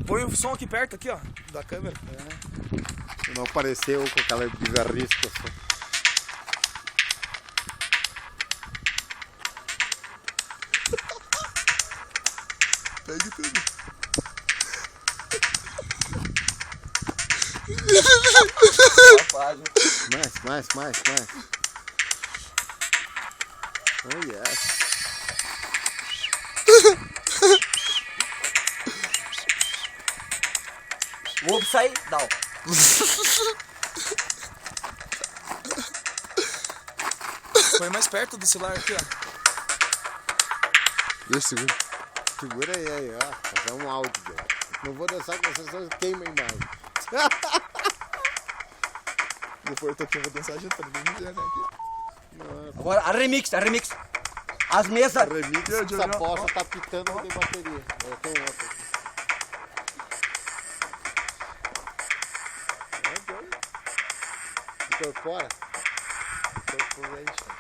Põe o som aqui perto, aqui, ó, da câmera. Não apareceu com aquela bizarrice que eu sou. Pegue tudo. Mais. Oh, yes. Upside down. Põe mais perto do celular aqui, ó. Deixa, segura. Segura aí, ó. Fazer um áudio. Não vou dançar com vocês, senão queima a imagem. Depois eu tô aqui, eu vou dançar junto pra ninguém me ver, né? Aqui. Agora a remix. As mesas. Remix, essa bosta tá pitando, não tem bateria. Eu tenho outra aqui. Incorpora. Incorporation.